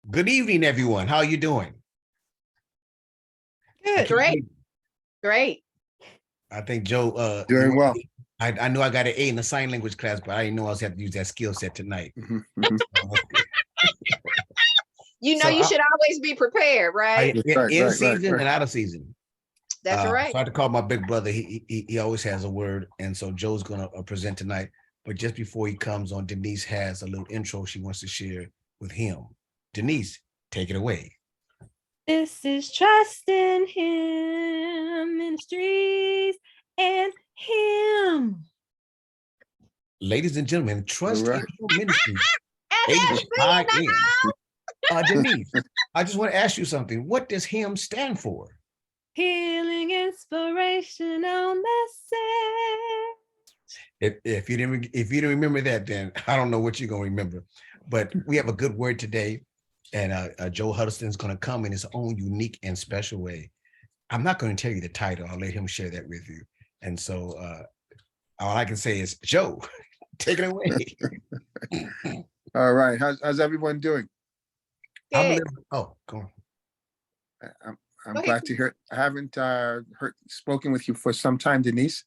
Good evening, everyone. How are you doing? Good. Great. I think Joe, doing well. I know I got an A in the sign language class, but I didn't know I was have to use that skill set tonight. You should always be prepared, right? In season and out of season. That's right. So I had to call my big brother. He always has a word, and so Joe's going to present tonight. But just before he comes on, Denise has a little intro she wants to share with him. Denise, take it away. This is Trustinhimministries and him. Ladies and gentlemen, Trustinhimministries. Denise, I just want to ask you something. What does HIM stand for? Healing Inspirational Message. If you didn't remember that, then I don't know what you're gonna remember. But we have a good word today, and Joe Huddleston is going to come in his own unique and special way. I'm not going to tell you the title. I'll let him share that with you. And so all I can say is, Joe, take it away. All right. How's everyone doing? Good. Go on. I'm glad to hear it. I haven't spoken with you for some time, Denise.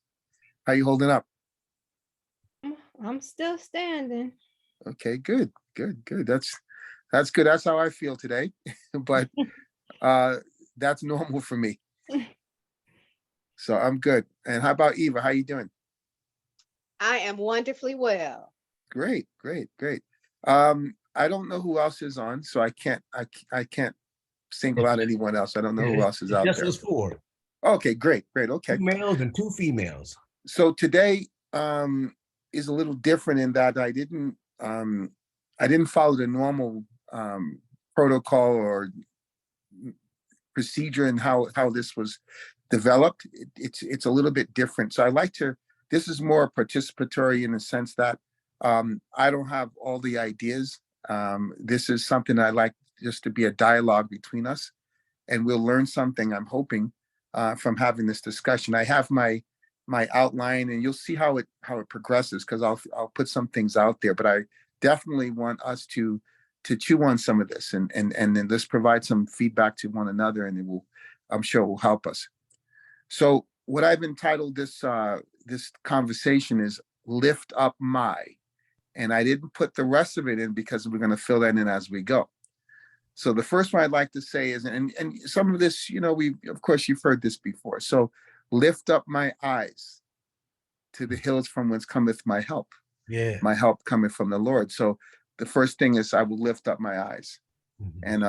How you holding up? I'm still standing. Okay, good. That's good. That's how I feel today. But that's normal for me. So I'm good. And how about Eva? How you doing? I am wonderfully well. Great. I don't know who else is on, so I can't single out anyone else. I don't know who else is out there. Just us four. Okay, great. Okay. 2 males and 2 females. So today is a little different in that I didn't follow the normal protocol or procedure and how this was developed. It's a little bit different. So I like to. This is more participatory in the sense that I don't have all the ideas. This is something I like just to be a dialogue between us, and we'll learn something. I'm hoping from having this discussion. I have my outline, and you'll see how it progresses because I'll put some things out there. But I definitely want us to chew on some of this and then let's provide some feedback to one another, and I'm sure it will help us. So what I've entitled this conversation is Lift Up My, and I didn't put the rest of it in because we're going to fill that in as we go. So the first one I'd like to say is, and some of this, of course you've heard this before. So lift up my eyes to the hills from whence cometh my help. Yeah. My help cometh from the Lord. So the first thing is I will lift up my eyes. Mm-hmm. And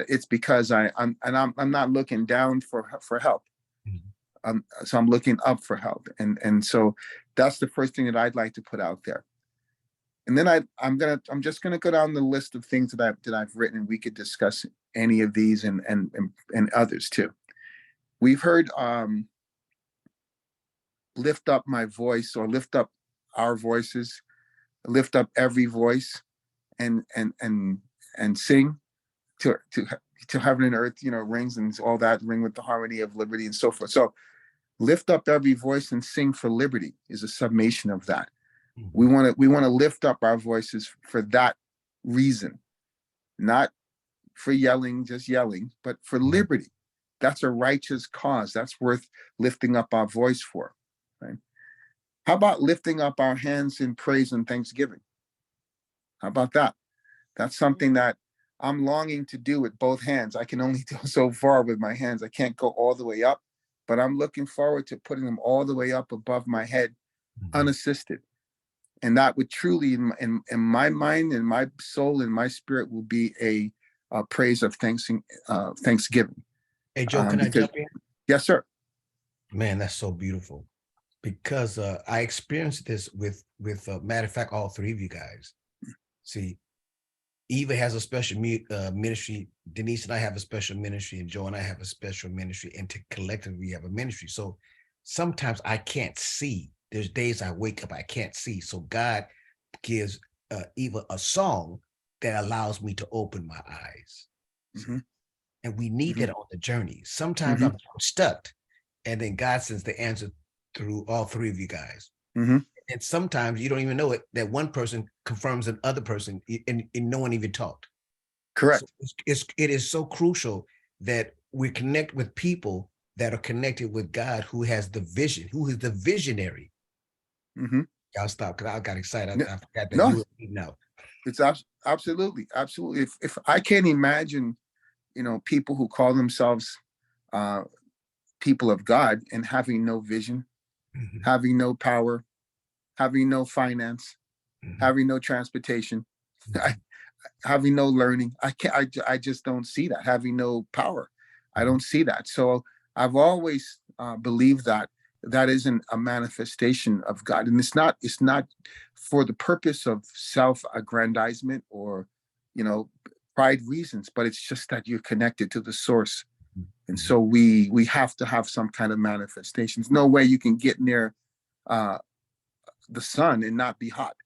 it's because I'm not looking down for help. Mm-hmm. So I'm looking up for help. And so that's the first thing that I'd like to put out there. And then I'm just gonna go down the list of things that I've written, and we could discuss any of these and others too. We've heard lift up my voice, or lift up our voices, lift up every voice, and sing to heaven and earth, rings and all that, ring with the harmony of liberty and so forth. So lift up every voice and sing for liberty is a summation of that. We want to lift up our voices for that reason, not for just yelling, but for liberty. That's a righteous cause. That's worth lifting up our voice for. Right? How about lifting up our hands in praise and thanksgiving? How about that? That's something that I'm longing to do with both hands. I can only go so far with my hands. I can't go all the way up, but I'm looking forward to putting them all the way up above my head, unassisted. And that would truly, in my mind, in my soul, in my spirit, will be a praise of thanksgiving. Hey, Joe, can I jump in? Yes, sir. Man, that's so beautiful. Because I experienced this with matter of fact, all three of you guys. See, Eva has a special ministry. Denise and I have a special ministry, and Joe and I have a special ministry, and collectively we have a ministry. So sometimes I can't see. There's days I wake up, I can't see. So God gives Eva a song that allows me to open my eyes. Mm-hmm. And we need that on the journey. Sometimes I'm stuck, and then God sends the answer through all three of you guys. Mm-hmm. And sometimes you don't even know it, that one person confirms another person, and no one even talked. Correct. So it is so crucial that we connect with people that are connected with God, who has the vision, who is the visionary. Mhm. I'll stop because I got excited. No, I forgot that no, you were now. it's absolutely. If I can't imagine, people who call themselves uh, people of God and having no vision, Mhm, having no power, having no finance, mhm, having no transportation, mhm, having no learning. I can't. I just don't see that. Having no power, I mhm. don't see that. So I've always believed that that isn't a manifestation of God, and it's not for the purpose of self-aggrandizement or, you know, pride reasons, but it's just that you're connected to the source, and Mhm. so we have to have some kind of manifestations. No way you can get near uh, the sun and not be hot.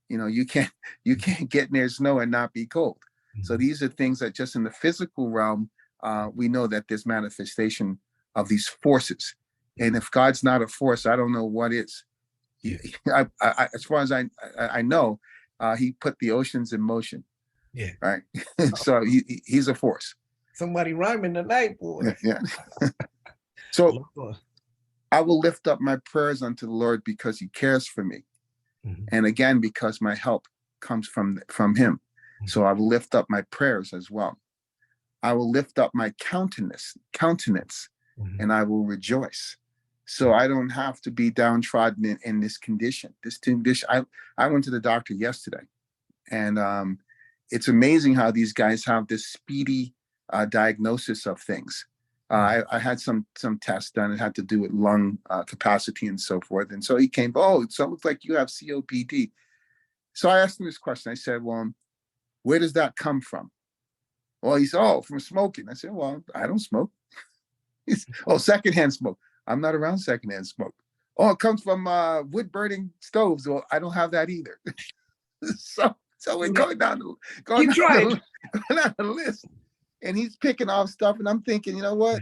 You can't get near snow and not be cold. So Mhm. these are things that just in the physical realm, we know that there's manifestation of these forces. And if God's not a force, I don't know what is. Yeah, As far as I know, he put the oceans in motion, yeah. right? So he's a force. Somebody rhyming tonight, boy. Yeah. So Lord. I will lift up my prayers unto the Lord because he cares for me. Mhm, And again, because my help comes from him. So I will lift up my prayers as well. I will lift up my countenance, mhm, and I will rejoice. So I don't have to be downtrodden in this condition. This condition, I went to the doctor yesterday, and it's amazing how these guys have this speedy diagnosis of things. I had some tests done. It had to do with lung capacity and so forth. And so he came, oh, so it looks like you have COPD. So I asked him this question. I said, well, where does that come from? Well, he said, oh, from smoking. I said, well, I don't smoke. He's, oh, secondhand smoke. I'm not around secondhand smoke. Oh, it comes from wood burning stoves. Well, I don't have that either. So we're going down Keep trying. going down the list, and he's picking off stuff, and I'm thinking, you know what?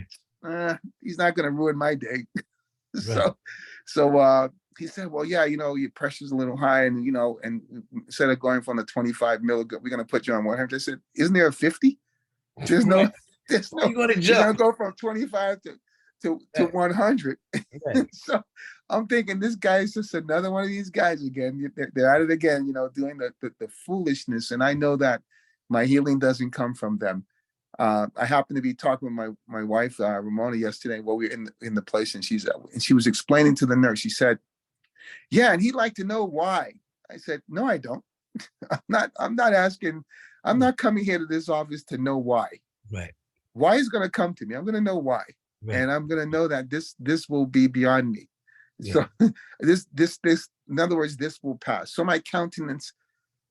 He's not going to ruin my day. Right. So he said, well, yeah, your pressure's a little high, and and instead of going from the 25 milligram, we're going to put you on 100. I said, isn't there a 50? There's no, Right. there's Where no. you going to We're going to jump? go from 25 to Right. 100. Right. So I'm thinking this guy is just another one of these guys again. They're at it again, doing the foolishness. And I know that my healing doesn't come from them. I happened to be talking with my wife, Ramona, yesterday while we were in the place, and she was explaining to the nurse. She said, yeah, and he'd like to know why. I said, no, I don't. I'm not asking. I'm not coming here to this office to know why. Right. Why is going to come to me. I'm going to know why. Right. And I'm going to know that this will be beyond me. Yeah. So this, in other words, this will pass. So my countenance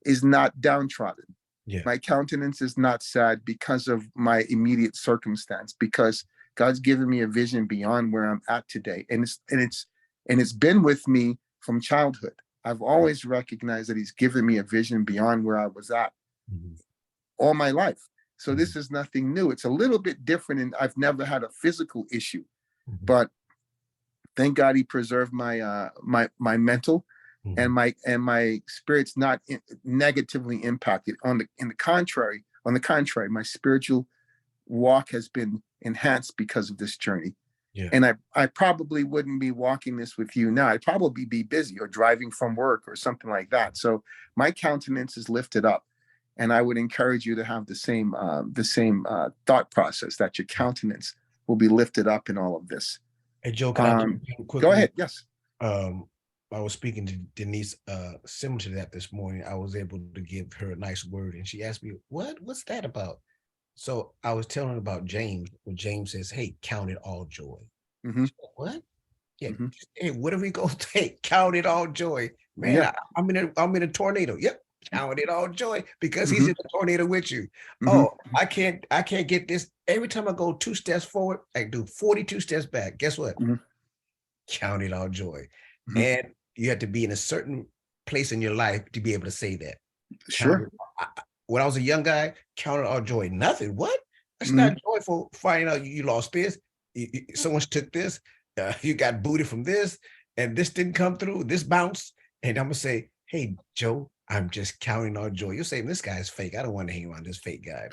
is not downtrodden. Yeah. My countenance is not sad because of my immediate circumstance, because God's given me a vision beyond where I'm at today. And it's been with me from childhood. I've always recognized that he's given me a vision beyond where I was at Mhm, all my life. So mhm, this is nothing new. It's a little bit different, and I've never had a physical issue, mhm, but thank God he preserved my mental mhm. and my spirit's not negatively impacted. On the contrary, my spiritual walk has been enhanced because of this journey. Yeah. And I probably wouldn't be walking this with you now. I'd probably be busy or driving from work or something like that. So my countenance is lifted up. And I would encourage you to have the same thought process, that your countenance will be lifted up in all of this. Hey, Joe, can I jump in Go quickly? ahead. Yes. I was speaking to Denise similar to that this morning. I was able to give her a nice word, and she asked me, what's that about? So I was telling her about James, when James says, hey, count it all joy. Mm-hmm. She said, what? Yeah. Mm-hmm. Hey, what are we gonna take? Count it all joy. Man, Yeah. I'm in a tornado. Yep. Count it all joy because he's Mm-hmm. in the tornado with you. Mm-hmm. Oh, I can't get this. Every time I go 2 steps forward, I do 42 steps back. Guess what? Mm-hmm. Count it all joy. Mm-hmm. And you have to be in a certain place in your life to be able to say that. Count Sure. it. When I was a young guy, count it all joy. Nothing. What? It's Mm-hmm. not joyful finding out you lost this. Someone took this. You got booted from this, and this didn't come through. This bounced. And I'm gonna say, hey, Joe, I'm just counting our joy. You're saying this guy's fake. I don't want to hang around this fake guy,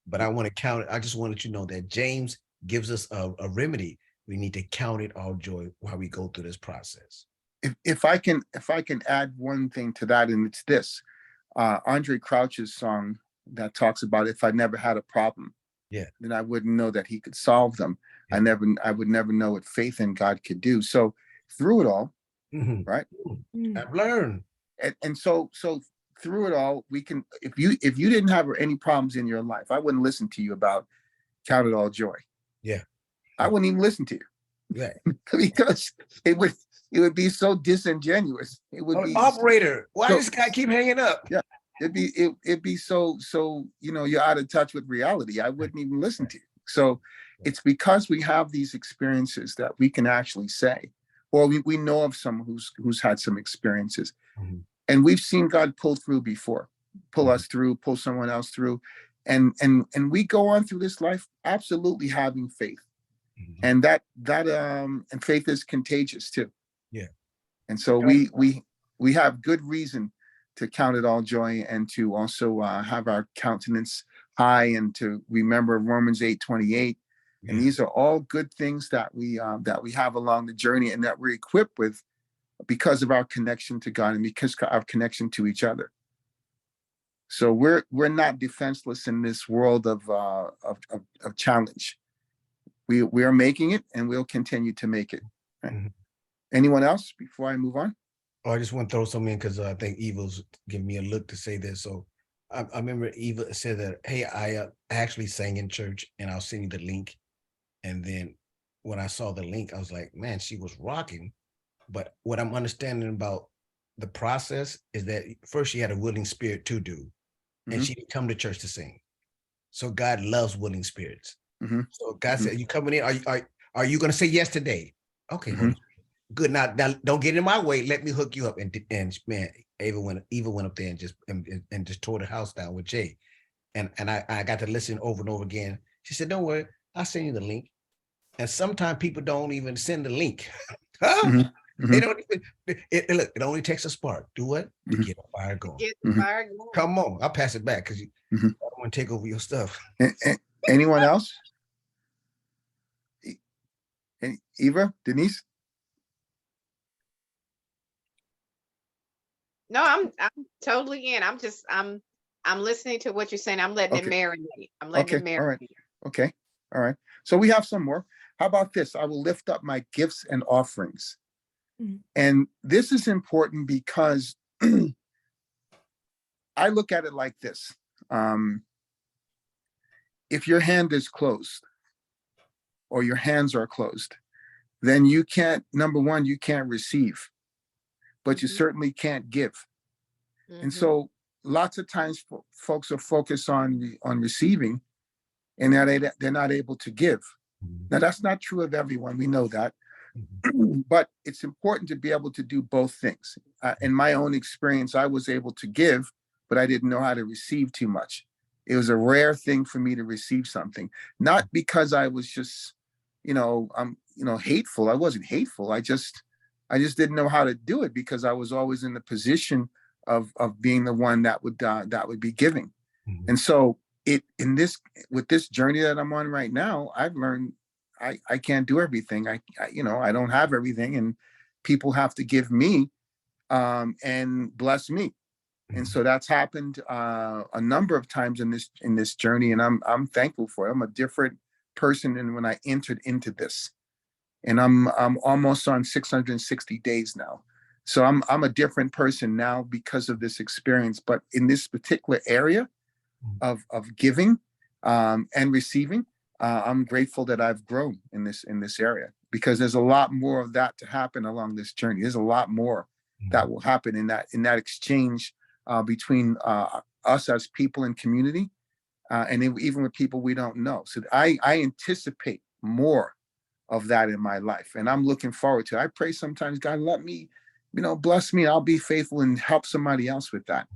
but I want to count it. I just wanted you to know that James gives us a remedy. We need to count it our joy while we go through this process. If I can add one thing to that, and it's this, Andre Crouch's song that talks about, if I never had a problem, yeah, then I wouldn't know that he could solve them. Yeah. I would never know what faith in God could do. So through it all, right? I've learned. And so through it all, we can, if you didn't have any problems in your life, I wouldn't listen to you about count it all joy. Yeah. I wouldn't even listen to you. Yeah. Because it would be so disingenuous. It would be operator. Why does this guy keep hanging up? Yeah. It'd be so you're out of touch with reality. I wouldn't even listen to you. So it's because we have these experiences that we can actually say, or we know of someone who's had some experiences. And we've seen God pull through before, pull us through, pull someone else through. And we go on through this life absolutely having faith. And that and faith is contagious too. Yeah. And so we have good reason to count it all joy, and to also have our countenance high, and to remember Romans 8:28. And these are all good things that we have along the journey, and that we're equipped with because of our connection to God and because of our connection to each other. So we're not defenseless in this world of challenge. We are making it, and we'll continue to make it. Right? Anyone else before I move on? Oh, I just want to throw something in because I think Eva's giving me a look to say this. So I remember Eva said that, hey, I actually sang in church, and I'll send you the link. And then when I saw the link, I was like, man, she was rocking. But what I'm understanding about the process is that first she had a willing spirit to do, and she didn't come to church to sing. So God loves willing spirits. So God said, you coming in? Are you going to say yes today? Okay, good. Now don't get in my way. Let me hook you up. And man, Eva went up there and just tore the house down with Jay. And I got to listen over and over again. She said, don't worry, I'll send you the link. And sometimes people don't even send the link. They don't even, look, it only takes a spark. Do what? To get a fire going. Get the fire going. Come on, I'll pass it back because I don't want to take over your stuff. Anyone else? Eva, Denise? No, I'm totally in. I'm listening to what you're saying. I'm letting it marinate. I'm letting it marinate. All right. Okay. All right. So we have some more. How about this? I will lift up my gifts and offerings. And this is important because I look at it like this. If your hand is closed, or your hands are closed, then you can't, number one, you can't receive, but you certainly can't give. And so lots of times folks are focused on receiving, and they're not able to give. Now, that's not true of everyone. We know that. But it's important to be able to do both things. In my own experience, I was able to give, but I didn't know how to receive too much. It was a rare thing for me to receive something, not because I was just, hateful. I wasn't hateful. I just didn't know how to do it because I was always in the position of being the one that would be giving. And so with this journey that I'm on right now, I've learned I can't do everything. I don't have everything, and people have to give me and bless me. And so that's happened a number of times in this journey, and I'm thankful for it. I'm a different person than when I entered into this, and I'm almost on 660 days now. So I'm a different person now because of this experience. But in this particular area of giving and receiving, I'm grateful that I've grown in this area, because there's a lot more of that to happen along this journey. There's a lot more that will happen in that exchange between us as people in community, and even with people we don't know. So I anticipate more of that in my life, and I'm looking forward to it. I pray sometimes, God, let me, bless me. I'll be faithful and help somebody else with that.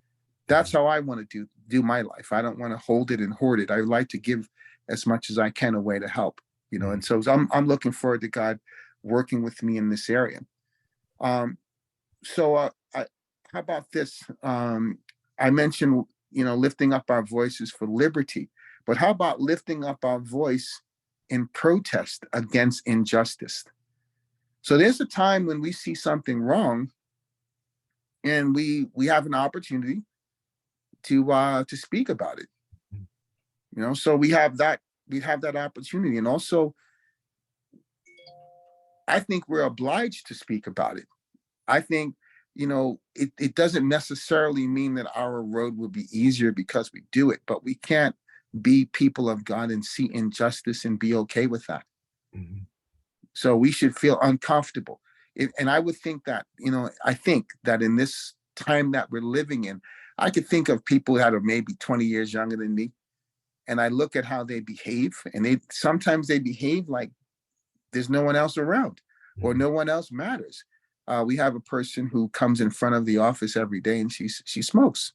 That's how I want to do my life. I don't want to hold it and hoard it. I like to give as much as I can away to help, and so I'm looking forward to God working with me in this area. How about this? I mentioned, lifting up our voices for liberty, but how about lifting up our voice in protest against injustice? So there's a time when we see something wrong, and we have an opportunity to speak about it. So we have that opportunity, and also I think we're obliged to speak about it. I think, it doesn't necessarily mean that our road will be easier because we do it, but we can't be people of God and see injustice and be okay with that. Mhm. So we should feel uncomfortable. And I would think that, I think that in this time that we're living in, I could think of people that are maybe 20 years younger than me. And I look at how they behave, and sometimes they behave like there's no one else around, or no one else matters. We have a person who comes in front of the office every day, and she smokes,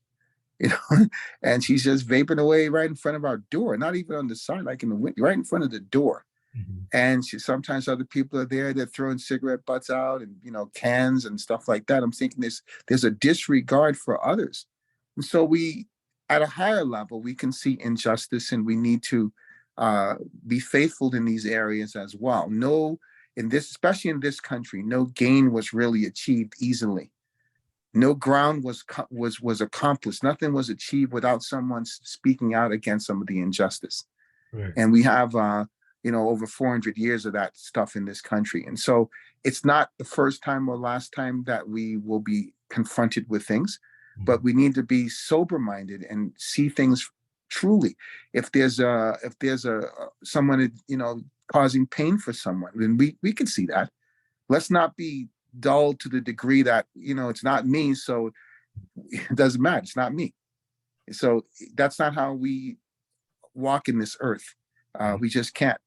and she's just vaping away right in front of our door, not even on the side, like in the window, right in front of the door. Mhm. And sometimes other people are there, they're throwing cigarette butts out, and cans and stuff like that. I'm thinking there's a disregard for others. And so we, at a higher level, we can see injustice, and we need to be faithful in these areas as well. Especially in this country, no gain was really achieved easily. No ground was accomplished. Nothing was achieved without someone speaking out against some of the injustice. Right. And we have over 400 years of that stuff in this country. And so it's not the first time or last time that we will be confronted with things, but we need to be sober-minded and see things truly. If there's someone, causing pain for someone, then we can see that. Let's not be dull to the degree that, it's not me, so it doesn't matter. It's not me. So that's not how we walk in this earth. We just can't.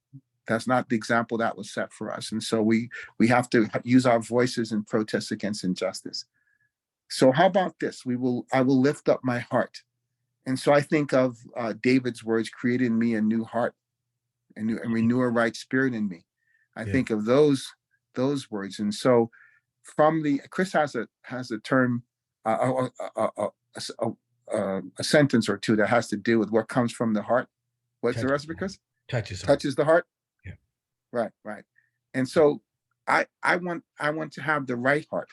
That's not the example that was set for us. And so we have to use our voices in protest against injustice. So how about this? I will lift up my heart. And so I think of David's words, create in me a new heart and renew a right spirit in me. I think of those words. And so Chris has a term, a sentence or two that has to do with what comes from the heart. What's the rest of it, Chris? Touches the heart. Yeah. Right. And so I want to have the right heart.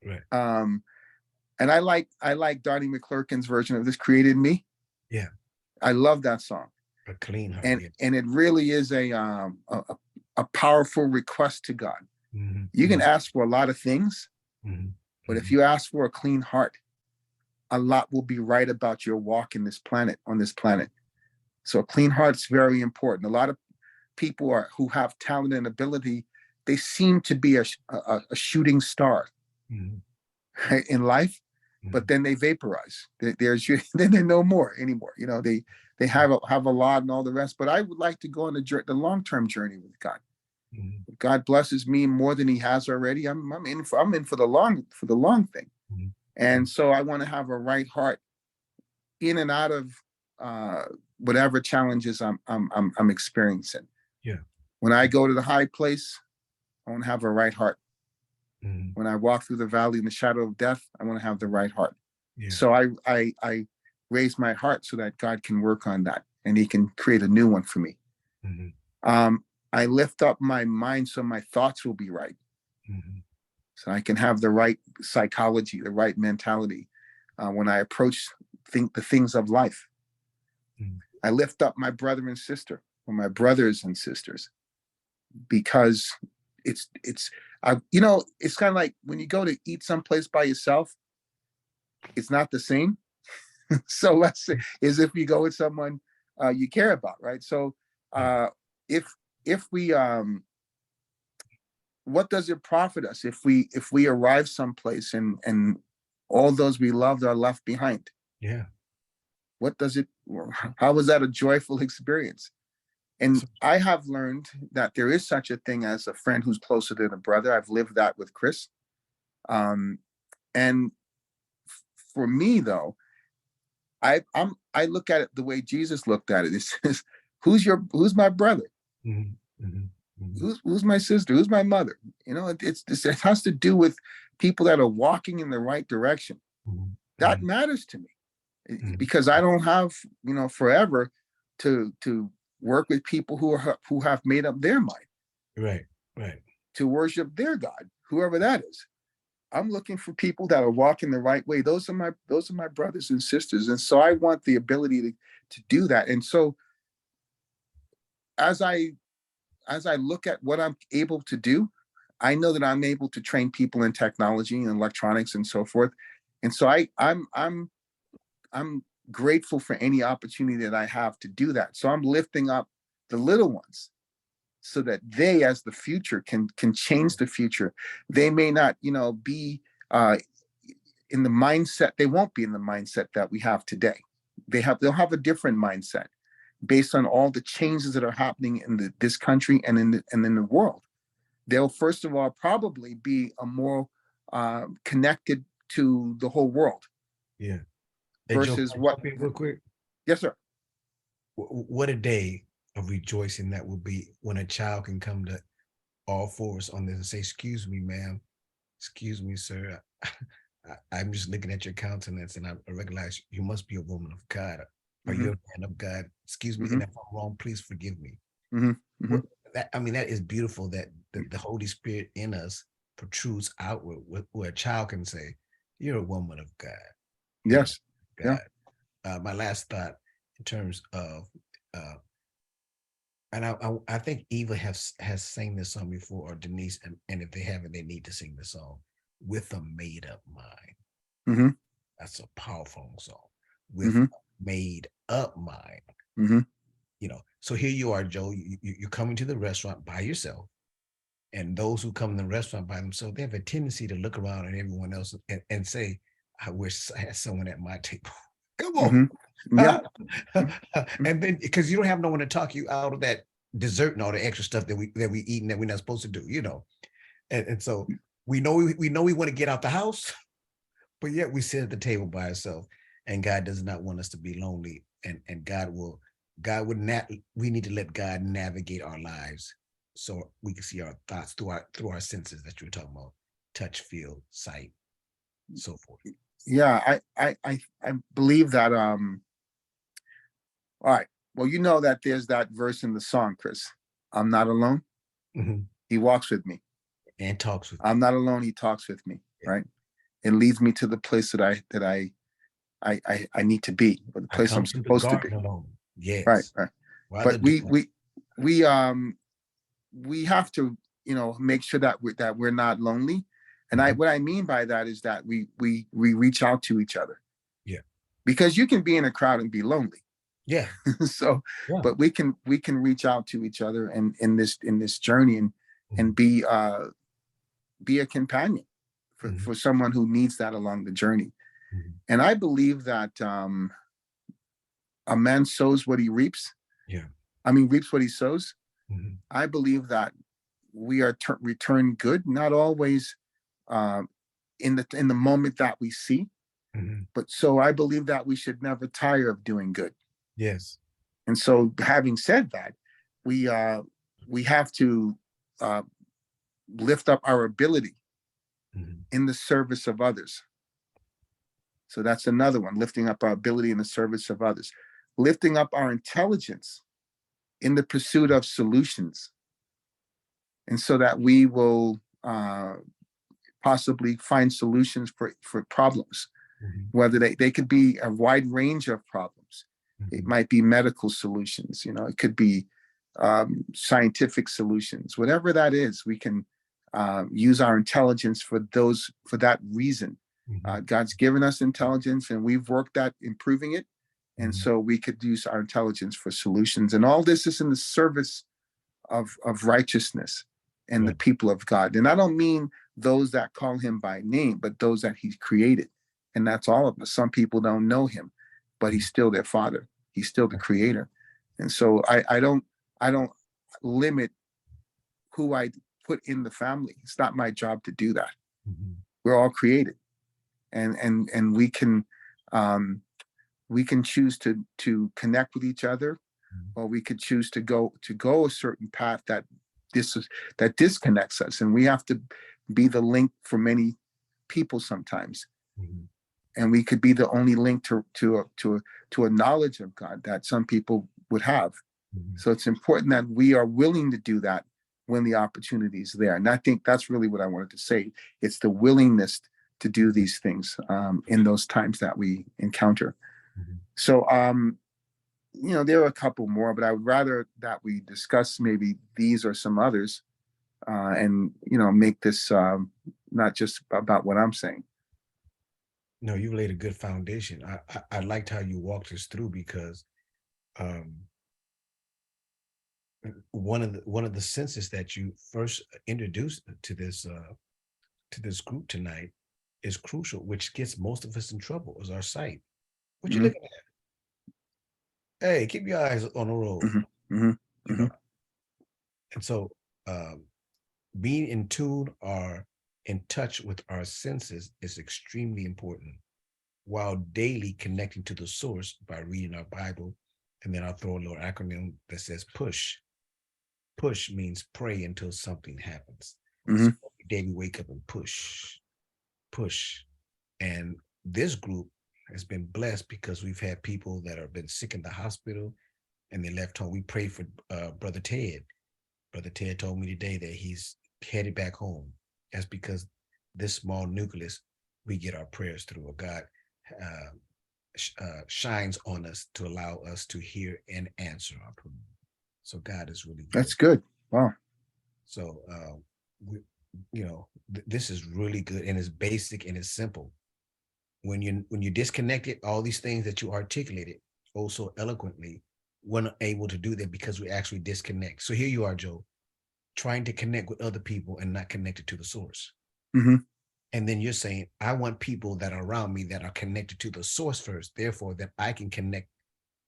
Right. And I like Donnie McClurkin's version of this, created me. Yeah. I love that song. A clean heart. And it really is a powerful request to God. Mm-hmm. You can ask for a lot of things, but if you ask for a clean heart, a lot will be right about your walk on this planet. So a clean heart is very important. A lot of people who have talent and ability, they seem to be a shooting star right, in life, but then they vaporize. Then they're no more anymore. They have a lot and all the rest. But I would like to go on the long-term journey with God. If God blesses me more than He has already, I'm in for the long thing. And so I want to have a right heart in and out of whatever challenges I'm experiencing. Yeah. When I go to the high place, I want to have a right heart. When I walk through the valley in the shadow of death, I want to have the right heart. Yeah. So I raise my heart so that God can work on that and He can create a new one for me. I lift up my mind so my thoughts will be right. So I can have the right psychology, the right mentality when I approach the things of life. I lift up my brother and sister, or my brothers and sisters, because it's kind of like when you go to eat someplace by yourself, it's not the same. So let's say is if you go with someone you care about, right? So if we what does it profit us if we arrive someplace and all those we loved are left behind? Yeah. How was that a joyful experience? And I have learned that there is such a thing as a friend who's closer than a brother. I've lived that with Chris. And for me, though, I look at it the way Jesus looked at it. It says, who's my brother? Who's my sister? Who's my mother? It has to do with people that are walking in the right direction. That matters to me Mhm. because I don't have, forever to work with people who have made up their mind Right, right. to worship their God, whoever that is. I'm looking for people that are walking the right way. Those are my brothers and sisters. And so I want the ability to do that. And so as I look at what I'm able to do, I know that I'm able to train people in technology and electronics and so forth. And so I'm grateful for any opportunity that I have to do that. So I'm lifting up the little ones so that they, as the future, can change the future. They may not, be in the mindset. They won't be in the mindset that we have today. They'll have a different mindset based on all the changes that are happening in this country and in the world. They'll first of all probably be a more connected to the whole world Yeah. Hey, Joe, versus can I what. jump in real quick? Yes, sir. What a day of rejoicing that would be when a child can come to all fours on this and say, "Excuse me, ma'am. Excuse me, sir. I'm just looking at your countenance and I recognize you must be a woman of God. Are Mm-hmm. you a man of God? Excuse me. Mm-hmm. And if I'm wrong, please forgive me." Mm-hmm. Mm-hmm. That is beautiful that the Holy Spirit in us protrudes outward where a child can say, "You're a woman of God." You're Yes. a Yeah. God. My last thought in terms of uh, and I think Eva has sang this song before, or Denise, and if they haven't, they need to sing the song "With a Made Up Mind." Mm-hmm. That's a powerful song. With Mm-hmm. a made up mind. Mm-hmm. So here you are, Joe. You're coming to the restaurant by yourself, and those who come to the restaurant by themselves, they have a tendency to look around at everyone else and say, "I wish I had someone at my table." Come on. Mm-hmm. Yeah. And then because you don't have no one to talk you out of that dessert and all the extra stuff that we eat and that we're not supposed to do. And so we want to get out the house, but yet we sit at the table by ourselves. And God does not want us to be lonely. And God would not, we need to let God navigate our lives so we can see our thoughts through our senses that you were talking about: touch, feel, sight, so forth. Yeah. I believe that. All right. Well, you know that there's that verse in the song, Chris. I'm not alone. Mhm. He walks with me. And talks with I'm you. not alone. He talks with me. Yeah. Right. It leads me to the place that I need to be, or the I place I'm come to the supposed to be. garden alone. Right. Yes. Right. While the But dew. we have to, make sure that we're not lonely. And Mhm. what I mean by that is that we reach out to each other. Yeah. Because you can be in a crowd and be lonely. Yeah. So, Yeah. but we can reach out to each other and in this journey and Mhm. be a companion Mhm. for someone who needs that along the journey. Mhm. And I believe that a man sows what he reaps. Yeah. I mean, reaps what he sows. Mhm. I believe that we are return good, not always uh, in the moment that we see, Mhm. but so I believe that we should never tire of doing good. Yes. And so, having said that, we have to uh, lift up our ability Mhm. in the service of others. So that's another one: lifting up our ability in the service of others, lifting up our intelligence in the pursuit of solutions, and so that we will possibly find solutions for problems, Mhm. whether they could be a wide range of problems. It Mhm. might be medical solutions, it could be scientific solutions, whatever that is. We can use our intelligence for that reason. Mhm. God's given us intelligence and we've worked at improving it. And Mhm. so we could use our intelligence for solutions. And all this is in the service of righteousness and the Right. people of God. And I don't mean those that call him by name, but those that he's created. And that's all of us. Some people don't know him, but he's still their father. He's still the creator. And so I don't limit who I put in the family. It's not my job to do that. Mhm. We're all created. And we can choose to connect with each other, Mhm. or we could choose to go a certain path that disconnects us, and we have to be the link for many people sometimes. Mhm. and we could be the only link to a knowledge of God that some people would have. So it's important that we are willing to do that when the opportunity is there. And I think that's really what I wanted to say. It's the willingness to do these things in those times that we encounter. So, there are a couple more, but I would rather that we discuss maybe these or some others and, make this not just about what I'm saying. No, you laid a good foundation. I liked how you walked us through, because one of the senses that you first introduced to this group tonight is crucial, which gets most of us in trouble, is our sight. What you looking at? Hey, keep your eyes on the road. You know? And so being in tune or in touch with our senses is extremely important, while daily connecting to the source by reading our Bible. And then I'll throw a little acronym that says PUSH. PUSH means pray until something happens. So every day we wake up and push. And this group has been blessed because we've had people that have been sick in the hospital and they left home. We prayed for Brother Ted. Brother Ted told me today that he's headed back home. That's because this small nucleus, we get our prayers through. God shines on us to allow us to hear and answer our prayer. So God is really good. That's good. Wow. So this is really good, and it's basic and it's simple. When you disconnected, all these things that you articulated oh so eloquently, we're not able to do that because we actually disconnect. So here you are, Joe, trying to connect with other people and not connected to the source. And then you're saying, I want people that are around me that are connected to the source first, therefore that I can connect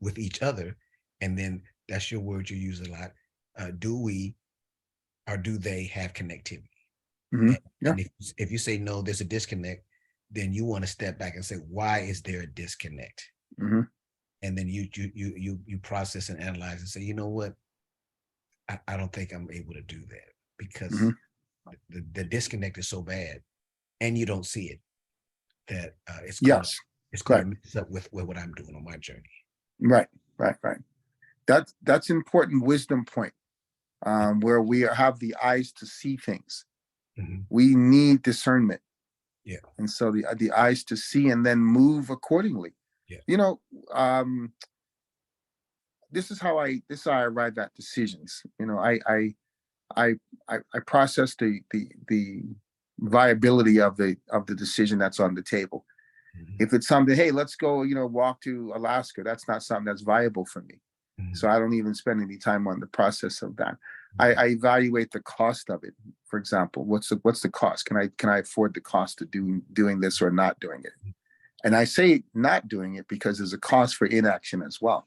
with each other. And then that's your word you use a lot. Do we or do they have connectivity? And if you say no, there's a disconnect, then you want to step back and say, why is there a disconnect? And then you process and analyze and say, you know what? I don't think I'm able to do that because the disconnect is so bad, and you don't see it, that it's going to mix up with what I'm doing on my journey. Right. That's important wisdom point, where we have the eyes to see things. We need discernment. Yeah. And so the eyes to see and then move accordingly. Yeah. This is how I arrive at decisions. I process the viability of the decision that's on the table. If it's something, hey, let's go, walk to Alaska, that's not something that's viable for me. So I don't even spend any time on the process of that. I evaluate the cost of it. For example, what's the cost? Can I afford the cost of doing this or not doing it? And I say not doing it because there's a cost for inaction as well.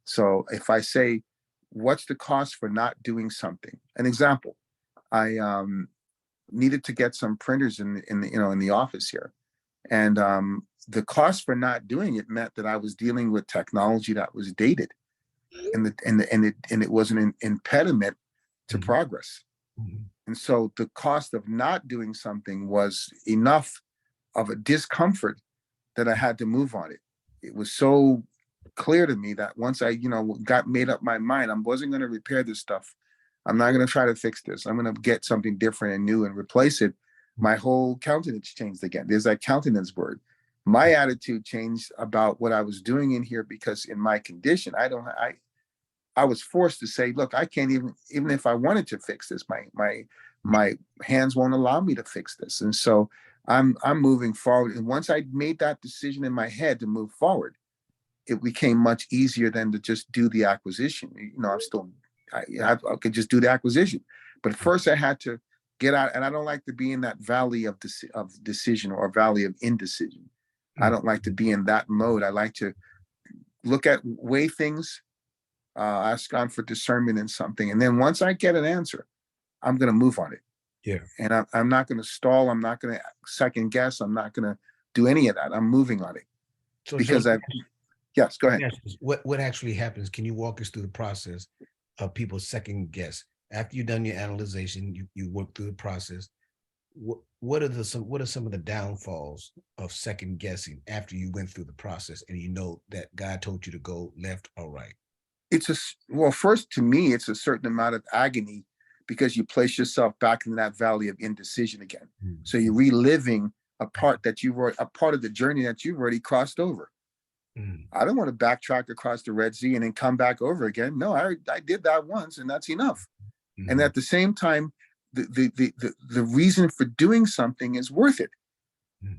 So if I say, what's the cost for not doing something? An example, I needed to get some printers in the office here, and the cost for not doing it meant that I was dealing with technology that was dated, and it was an impediment to progress. And so the cost of not doing something was enough of a discomfort that I had to move on it. It was so clear to me that once I, got made up my mind, I wasn't going to repair this stuff. I'm not going to try to fix this. I'm going to get something different and new and replace it. My whole countenance changed again. There's that countenance word. My attitude changed about what I was doing in here, because in my condition, I was forced to say, look, I can't even if I wanted to fix this, my hands won't allow me to fix this. And so I'm moving forward. And once I made that decision in my head to move forward, it became much easier than to just do the acquisition. I could just do the acquisition, but first I had to get out. And I don't like to be in that valley of decision or valley of indecision. I don't like to be in that mode. I like to weigh things, ask God for discernment in something. And then once I get an answer, I'm going to move on it. Yeah. And I'm not going to stall. I'm not going to second guess. I'm not going to do any of that. I'm moving on it. So because yes, go ahead. What actually happens? Can you walk us through the process of people second guess? After you've done your analyzation, you work through the process. what are some of the downfalls of second guessing after you went through the process and you know that God told you to go left or right? Well, first, to me, it's a certain amount of agony because you place yourself back in that valley of indecision again. So you're reliving a part of the journey that you've already crossed over. I don't want to backtrack across the Red Sea and then come back over again. No, I did that once and that's enough. And at the same time, the reason for doing something is worth it.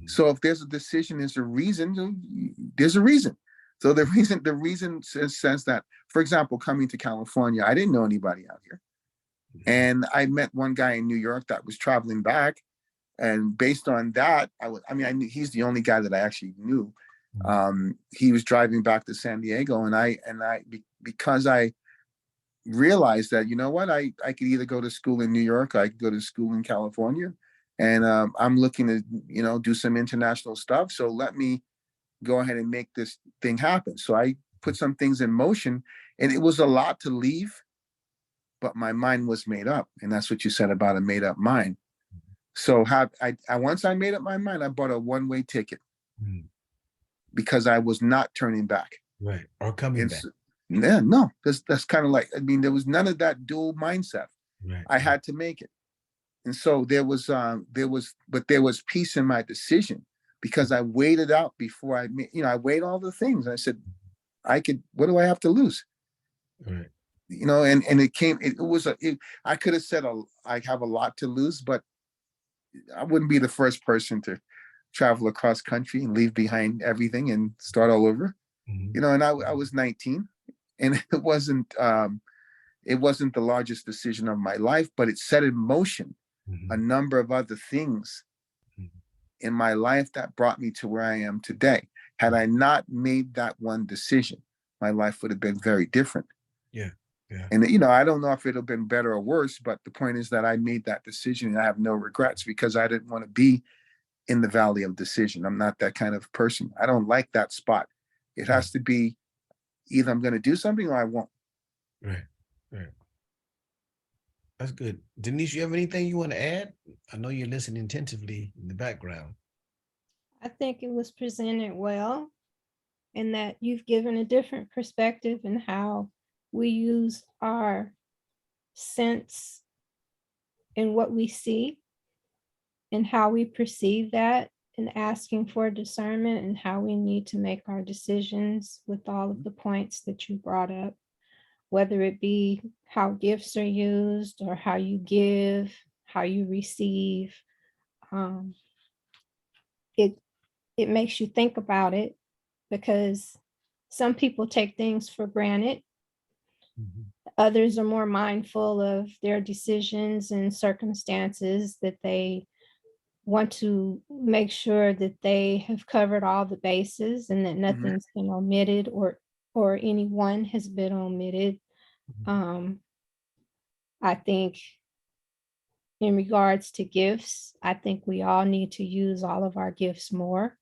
So if there's a decision, there's a reason, there's a reason. So the reason says that, for example, coming to California, I didn't know anybody out here. And I met one guy in New York that was traveling back. And based on that, I knew he's the only guy that I actually knew. He was driving back to San Diego, because I realized that, you know what, I could either go to school in New York, or I could go to school in California, and I'm looking to, do some international stuff. So let me go ahead and make this thing happen. So I put some things in motion, and it was a lot to leave, but my mind was made up. And that's what you said about a made up mind. So once I made up my mind, I bought a one-way ticket because I was not turning back. Right. Or coming back. Yeah, no, that's kind of like, there was none of that dual mindset. Right. I had to make it. And so there was peace in my decision because I weighed it out before I weighed all the things. I said, what do I have to lose? Right. I could have said, I have a lot to lose, but I wouldn't be the first person to travel across country and leave behind everything and start all over. And I was 19, and it wasn't the largest decision of my life, but it set in motion a number of other things in my life that brought me to where I am today. Had I not made that one decision, my life would have been very different. Yeah. Yeah. And I don't know if it'll have been better or worse, but the point is that I made that decision and I have no regrets because I didn't want to be in the valley of decision. I'm not that kind of person. I don't like that spot. It has to be either I'm going to do something or I won't. Right. Right. That's good. Denise, you have anything you want to add? I know you're listening attentively in the background. I think it was presented well, and that you've given a different perspective in how we use our sense in what we see and how we perceive that, and asking for discernment and how we need to make our decisions with all of the points that you brought up, whether it be how gifts are used or how you give, how you receive. It makes you think about it because some people take things for granted. Others are more mindful of their decisions and circumstances, that they want to make sure that they have covered all the bases and that nothing's been omitted or anyone has been omitted. I think in regards to gifts, I think we all need to use all of our gifts more,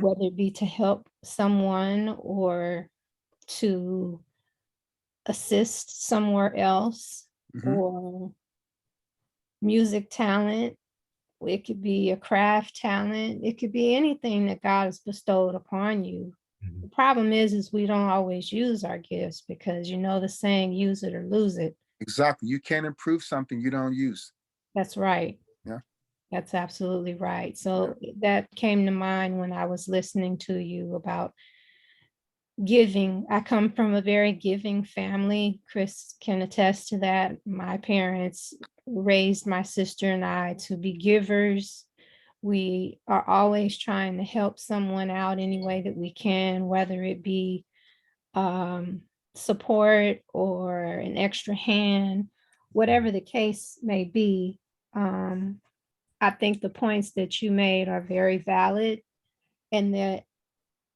whether it be to help someone or to assist somewhere else, or music talent. It could be a craft talent. It could be anything that God has bestowed upon you. The problem is we don't always use our gifts because the saying, use it or lose it. Exactly. You can't improve something you don't use. That's right. Yeah. That's absolutely right. So that came to mind when I was listening to you about giving. I come from a very giving family. Chris can attest to that. My parents raised my sister and I to be givers. We are always trying to help someone out any way that we can, whether it be support or an extra hand, whatever the case may be. I think the points that you made are very valid, and that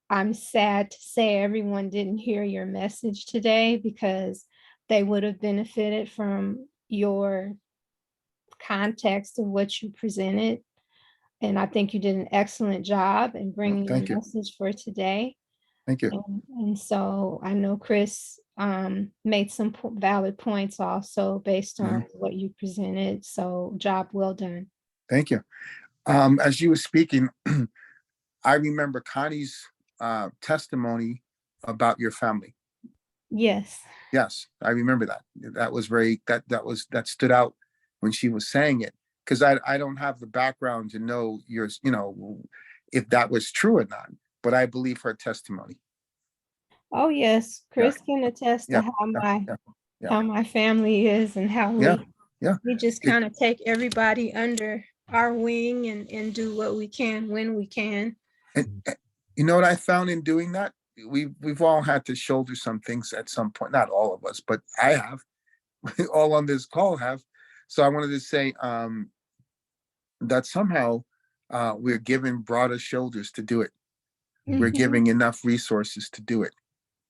I'm sad to say everyone didn't hear your message today because they would have benefited from your context of what you presented. And I think you did an excellent job in bringing the message for today. Thank you. And so I know Chris made some valid points also based on what you presented. So job well done. Thank you. As you were speaking, I remember Connie's testimony about your family. Yes. Yes, I remember that. That was that stood out when she was saying it, because I don't have the background to know yours, if that was true or not. But I believe her testimony. Oh, yes. Yeah, Chris can attest to yeah, how yeah, my yeah, yeah, how my family is and how yeah, yeah. we just It- kind of take everybody under our wing and do what we can when we can. and you know what I found in doing that? We've all had to shoulder some things at some point. Not all of us, but I have. All on this call have. So I wanted to say that somehow we're given broader shoulders to do it. We're Mhm. giving enough resources to do it.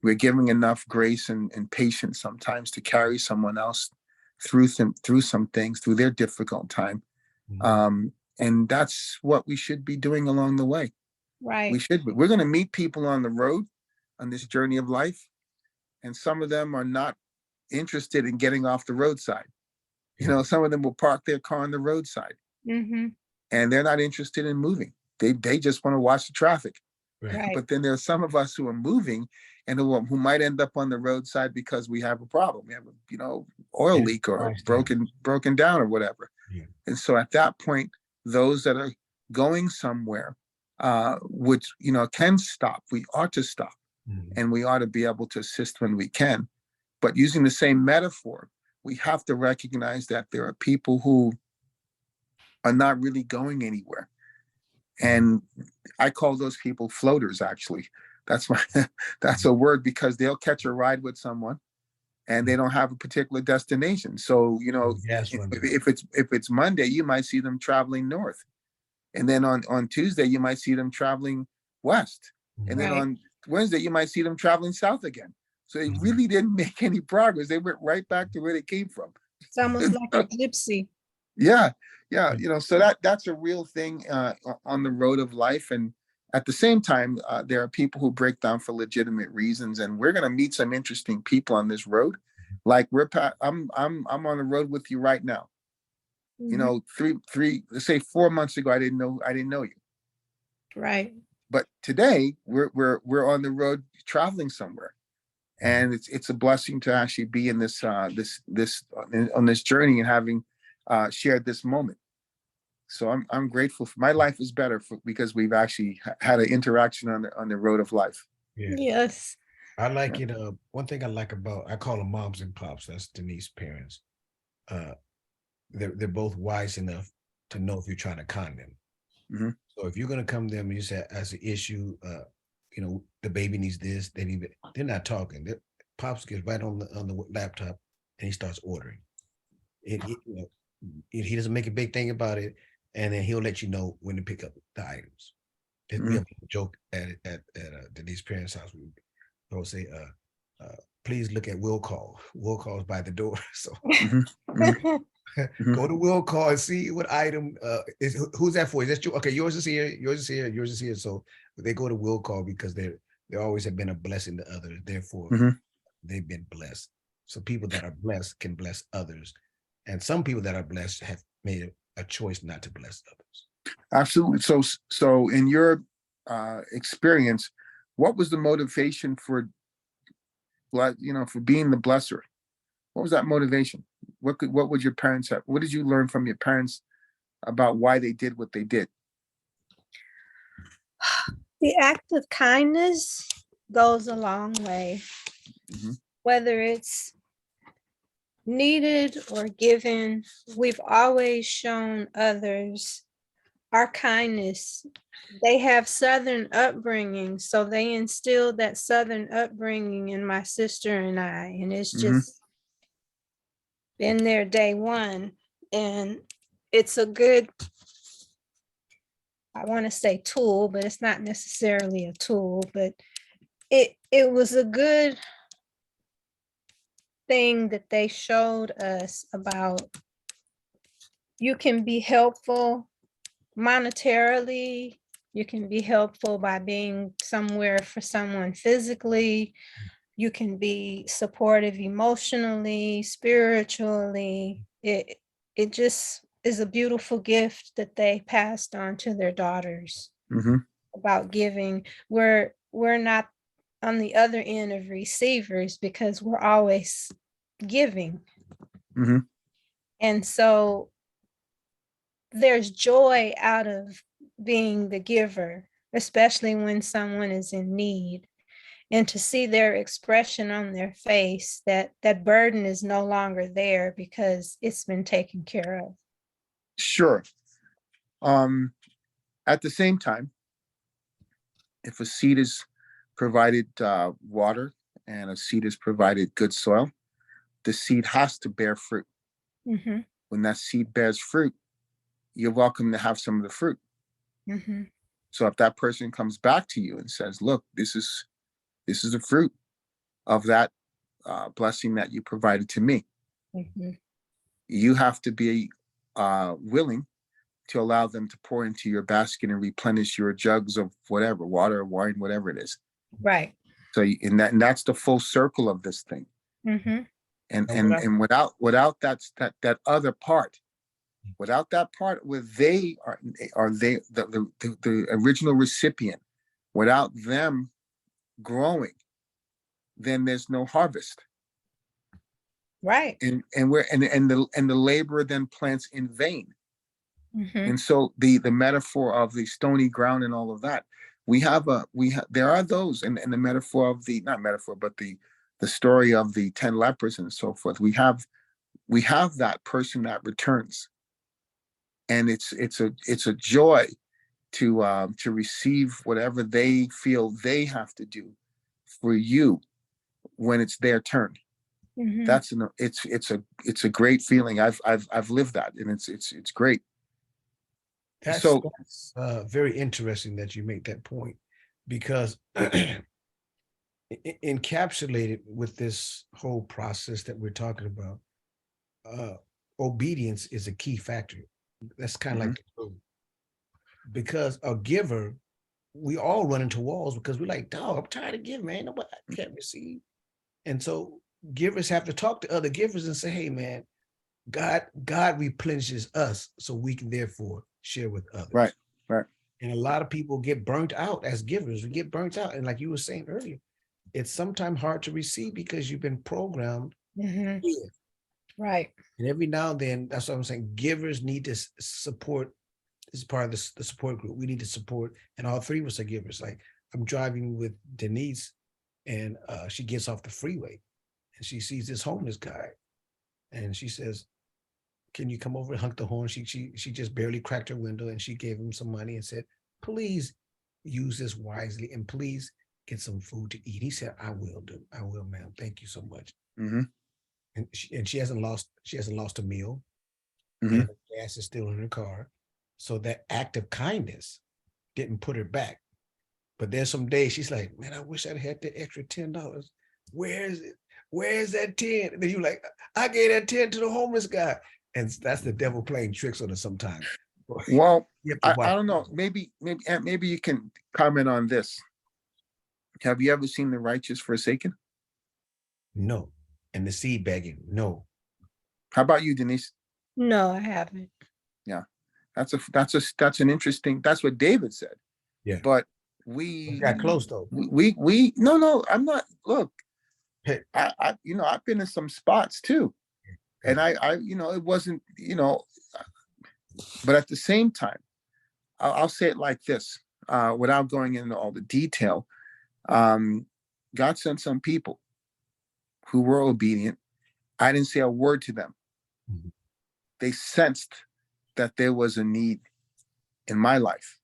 We're giving enough grace and patience sometimes to carry someone else through some things, through their difficult time. And that's what we should be doing along the way. Right. We should be. We're going to meet people on the road on this journey of life, and some of them are not interested in getting off the roadside. Some of them will park their car on the roadside, Mm-hmm. and they're not interested in moving. They just want to watch the traffic. Right. But then there are some of us who are moving and who might end up on the roadside because we have a problem. We have a oil leak or broken down or whatever. Yeah. And so at that point, those that are going somewhere, which can stop, we ought to stop, and we ought to be able to assist when we can. But using the same metaphor, we have to recognize that there are people who are not really going anywhere. And I call those people floaters, actually. That's a word, because they'll catch a ride with someone and they don't have a particular destination. So, if it's Monday, you might see them traveling north. And then on Tuesday, you might see them traveling west. And then Right. on Wednesday, you might see them traveling south again. So they really didn't make any progress. They went right back to where they came from. It's almost like a gypsy. Yeah. So that's a real thing on the road of life. And at the same time, there are people who break down for legitimate reasons, and we're going to meet some interesting people on this road. Like I'm on the road with you right now. Three, let's say 4 months ago, I didn't know you. Right. But today we're on the road traveling somewhere, and it's a blessing to actually be in this on this journey and having shared this moment. So I'm grateful. My life is better because we've actually had an interaction on the road of life. Yeah. Yes. I like it. One thing I like about, I call them moms and pops. That's Denise's parents. They're both wise enough to know if you're trying to con them. Mm-hmm. So if you're going to come to them and you say, as an issue, the baby needs this, they're not talking. Pops gets right on the laptop and he starts ordering. He doesn't make a big thing about it, and then he'll let you know when to pick up the items. We have a joke at Denise's parents' house. They'll say, please look at will call. Will call is by the door. So go to will call and see what item who's that for? Is that you? Okay, yours is here, yours is here, yours is here. So they go to will call because they always have been a blessing to others. Therefore, they've been blessed. So people that are blessed can bless others. And some people that are blessed have made a choice not to bless others. Absolutely. So in your experience, what was the motivation for being the blesser? What was that motivation? What would your parents have? What did you learn from your parents about why they did what they did? The act of kindness goes a long way. Whether it's needed or given, we've always shown others our kindness. They have Southern upbringing, so they instilled that Southern upbringing in my sister and I, and it's just been there day one. And it's a good, I want to say tool, but it's not necessarily a tool, but it was a good thing that they showed us about you can be helpful monetarily, you can be helpful by being somewhere for someone physically, you can be supportive emotionally, spiritually. It just is a beautiful gift that they passed on to their daughters about giving. We're not on the other end of receivers because we're always giving. And so there's joy out of being the giver, especially when someone is in need. And to see their expression on their face, that that burden is no longer there because it's been taken care of. Sure. At the same time, if a seed is provided water and a seed is provided good soil, the seed has to bear fruit. When that seed bears fruit, you're welcome to have some of the fruit. So if that person comes back to you and says, look, this is the fruit of that blessing that you provided to me, you have to be willing to allow them to pour into your basket and replenish your jugs of whatever, water, wine, whatever it is. Right. So and that's the full circle of this thing. And without that other part, without that part where they are the original recipient, without them growing, then there's no harvest. Right. And the laborer then plants in vain. And so the metaphor of the stony ground and all of that, there are those, and the metaphor of the, not metaphor, but the story of the 10 lepers and so forth. We have that person that returns, and it's a joy to receive whatever they feel they have to do for you when it's their turn. It's a great feeling. I've lived that, and it's great. That's very interesting that you make that point, because encapsulated with this whole process that we're talking about, obedience is a key factor. That's kind of like the glue. Because a giver, we all run into walls because we're like, dog, I'm tired of giving, man. Nobody can't receive. And so givers have to talk to other givers and say, hey, man, God replenishes us so we can therefore share with others. Right. And a lot of people get burnt out as givers. We get burnt out. And like you were saying earlier, it's sometimes hard to receive because you've been programmed. Right. And every now and then, that's what I'm saying, givers need to support. This is part of the support group. We need to support, and all three of us are givers. Like, I'm driving with Denise, and she gets off the freeway, and she sees this homeless guy, and she says, can you come over and honk the horn? She just barely cracked her window, and she gave him some money and said, please use this wisely, and please get some food to eat. He said, I will, ma'am. Thank you so much. And she hasn't lost a meal, and the gas is still in her car. So that act of kindness didn't put her back. But there's some days she's like, man, I wish I'd had that extra $10. Where is it? Where is that 10? And then you're like, I gave that 10 to the homeless guy. And that's the devil playing tricks on us sometimes. Well, I don't know. Maybe you can comment on this. Have you ever seen the righteous forsaken? No. And the seed begging? No. How about you, Denise? No, I haven't. Yeah. That's an interesting, that's what David said. Yeah. But we got close though. No, I'm not. Look, hey, I've been in some spots too. And I it wasn't, but at the same time, I'll say it like this, without going into all the detail. God sent some people who were obedient. I didn't say a word to them. They sensed that there was a need in my life.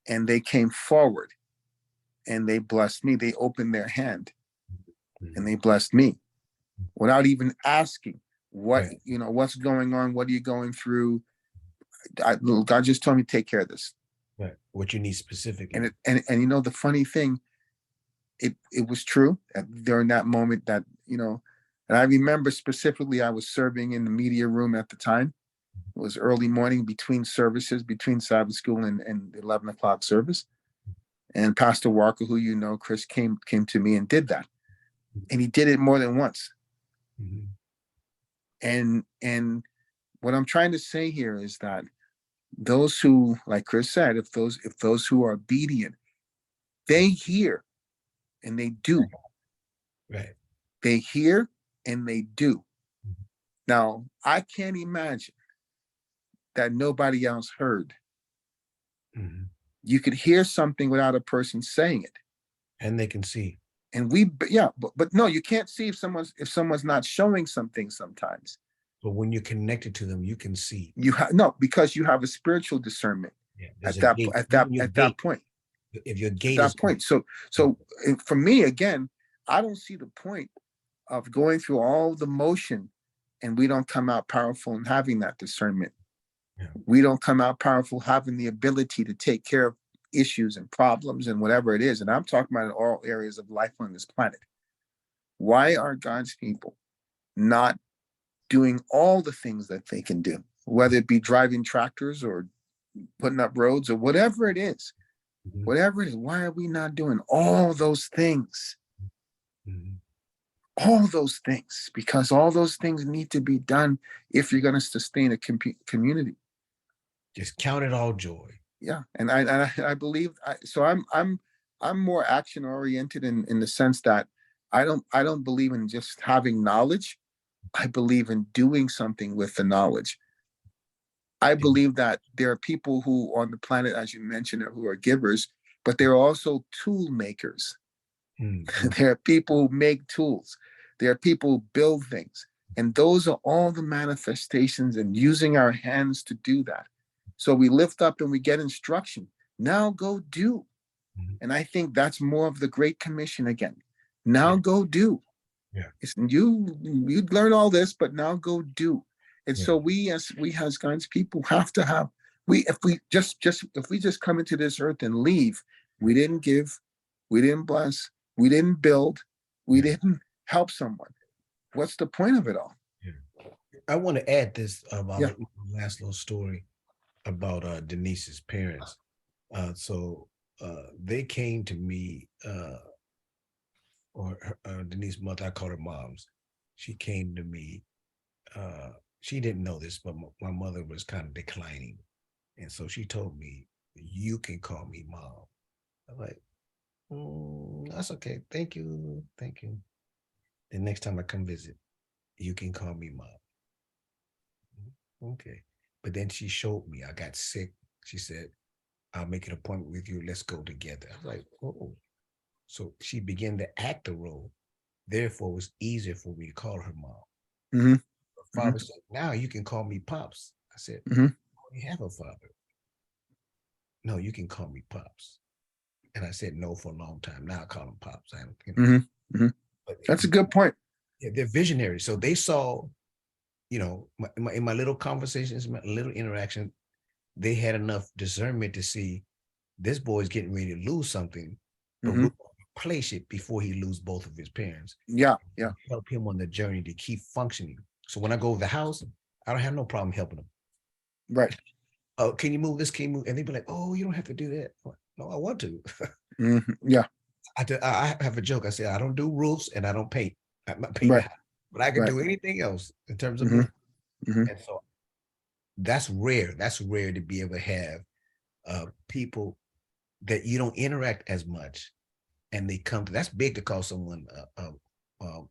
And they came forward and they blessed me. They opened their hand and they blessed me without even asking what's going on. What are you going through? God just told me to take care of this. Right. What you need specifically. And the funny thing, it was true during that moment that, and I remember specifically, I was serving in the media room at the time. It was early morning between services, between Sabbath school and 11 o'clock service. And Pastor Walker, who Chris, came to me and did that. And he did it more than once. And what I'm trying to say here is that those who, like Chris said, if those who are obedient, they hear and they do. Right. They hear and they do. Mhm. Now, I can't imagine that nobody else heard. Mhm. You could hear something without a person saying it. And they can see. And but no, you can't see if someone's not showing something sometimes. But when you're connected to them, you can see. You have no, because you have a spiritual discernment Yeah, at there's a that gate. at Even your that at that gate, point. if your At gate is that point. So for me, again, I don't see the point of going through all the motion and we don't come out powerful and having that discernment. Yeah. We don't come out powerful having the ability to take care of issues and problems and whatever it is. And I'm talking about in all areas of life on this planet. Why are God's people not doing all the things that they can do, whether it be driving tractors or putting up roads or whatever it is? Mhm. Whatever it is, why are we not doing all those things? Mhm. All those things, because all those things need to be done if you're going to sustain a community. Just count it all joy. Yeah, and I believe so. I'm more action oriented in the sense that I don't believe in just having knowledge. I believe in doing something with the knowledge. I believe that there are people who on the planet, as you mentioned, who are givers, but they're also tool makers. Mhm. There are people who make tools. There are people who build things. And those are all the manifestations and using our hands to do that. So we lift up and we get instruction. Now go do. Mhm. And I think that's more of the Great Commission again. Now Yeah. go do. Yeah. It's you learn all this, but now go do. And Yeah. so we as God's people have to have if we just come into this earth and leave, we didn't give, we didn't bless, we didn't build, we Yeah. didn't help someone. What's the point of it all? Yeah. I want to add this Yeah. about last little story about Denise's parents. So they came to me, or Denise's mother, I call her moms. She came to me. She didn't know this, but my mother was kind of declining. And so she told me, you can call me mom. I'm like, that's okay. Thank you. Thank you. The next time I come visit, you can call me mom. Okay. But then she showed me I got sick. She said, I'll make an appointment with you. Let's go together. I was like, oh. So she began to act the role. Therefore, it was easier for me to call her mom. Mm-hmm. Her Mm-hmm. father said, now you can call me Pops. I said, Mm-hmm. I already have a father. No, you can call me Pops. And I said no for a long time. Now I call him Pops. Mm-hmm. Mm-hmm. But That's a good point. yeah, they're visionaries. So they saw, in my little conversations, my little interaction, they had enough discernment to see this boy's getting ready to lose something, but Mm-hmm. we'll replace it before he lose both of his parents. Yeah. Yeah. Help him on the journey to keep functioning. So when I go over the house, I don't have no problem helping him. Right. Oh, can you move this? Can you move? And they'd be like, oh, you don't have to do that. No, I want to. Mm-hmm. Yeah. I have a joke. I say I don't do roofs and I don't paint. I'm not painting, Right. but I can Right. do anything else in terms of Mm-hmm. moving. Mm-hmm. And so that's rare. That's rare to be able to have people that you don't interact as much, and they come to. That's big to call someone